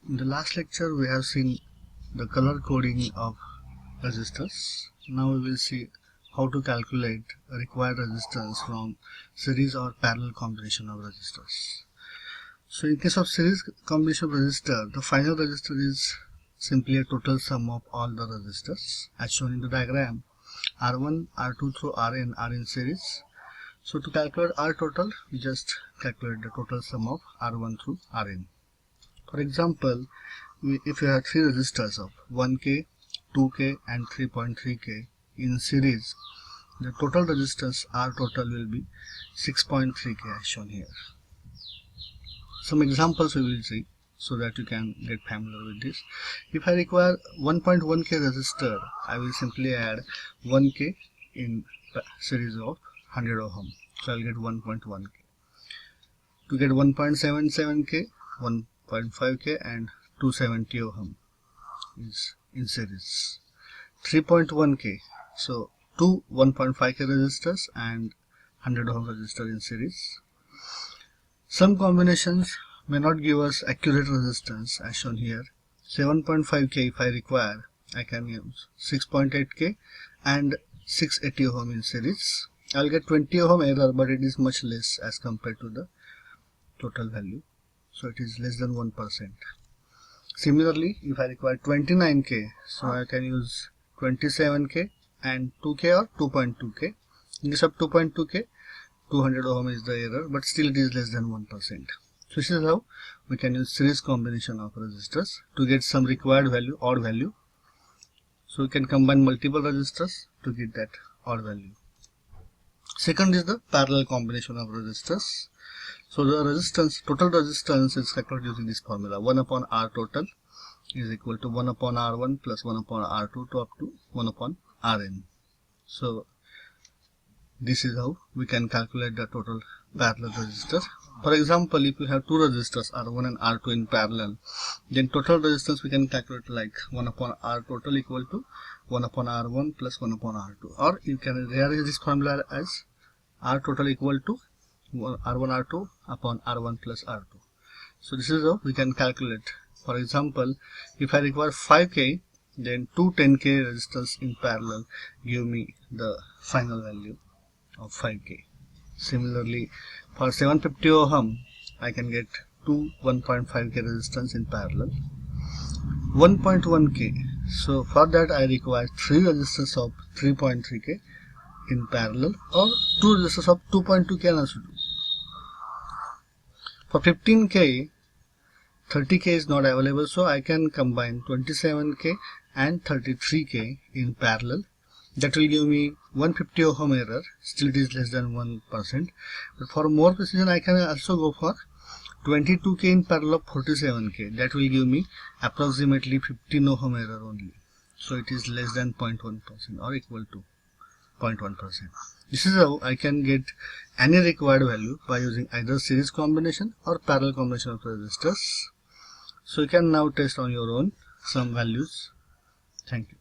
In the last lecture we have seen the color coding of resistors. Now we will see how to calculate required resistance from series or parallel combination of resistors. So in case of series combination of resistor, the final resistor is simply a total sum of all the resistors as shown in the diagram. R1, R2 through Rn are in series. So to calculate R total, we just calculate the total sum of R1 through Rn. For example, if you have three resistors of 1K, 2K and 3.3K in series, the total resistance R total will be 6.3K as shown here. Some examples we will see so that you can get familiar with this. If I require 1.1K resistor, I will simply add 1K in series of 100 ohm. So I will get 1.1K. To get 1.77K, 1.5K and 270 ohm is in series. 3.1K, so two 1.5K resistors and 100 ohm resistor in series. Some combinations may not give us accurate resistance as shown here. 7.5K if I require, I can use 6.8K and 680 ohm in series. I'll get 20 ohm error, but it is much less as compared to the total value. So it is less than 1%. Similarly, if I require 29K, so I can use 27K and 2K or 2.2K. In case of 2.2K, 200 ohm is the error, but still it is less than 1%. So this is how we can use series combination of resistors to get some required value, odd value. So we can combine multiple resistors to get that odd value. Second is the parallel combination of resistors. So the resistance, total resistance is calculated using this formula. 1 upon R total is equal to 1 upon R1 plus 1 upon R2 to up to 1 upon Rn. So this is how we can calculate the total parallel resistor. For example, if you have two resistors R1 and R2 in parallel, then total resistance we can calculate like 1 upon R total equal to 1 upon R1 plus 1 upon R2. Or you can rearrange this formula as R total equal to R1 R2 upon R1 plus R2. So this is how we can calculate. For example, if I require 5K, then two 10K resistors in parallel give me the final value of 5K. Similarly, for 750 ohm, I can get two 1.5K resistance in parallel. 1.1K. So for that I require three resistors of 3.3K in parallel or two resistors of 2.2K also do. For 15K, 30K is not available, so I can combine 27K and 33K in parallel. That will give me 150 ohm error, still it is less than 1%. But for more precision, I can also go for 22K in parallel of 47K. That will give me approximately 15 ohm error only. So it is less than 0.1% or equal to 0.1%. This is how I can get any required value by using either series combination or parallel combination of resistors. So you can now test on your own some values. Thank you.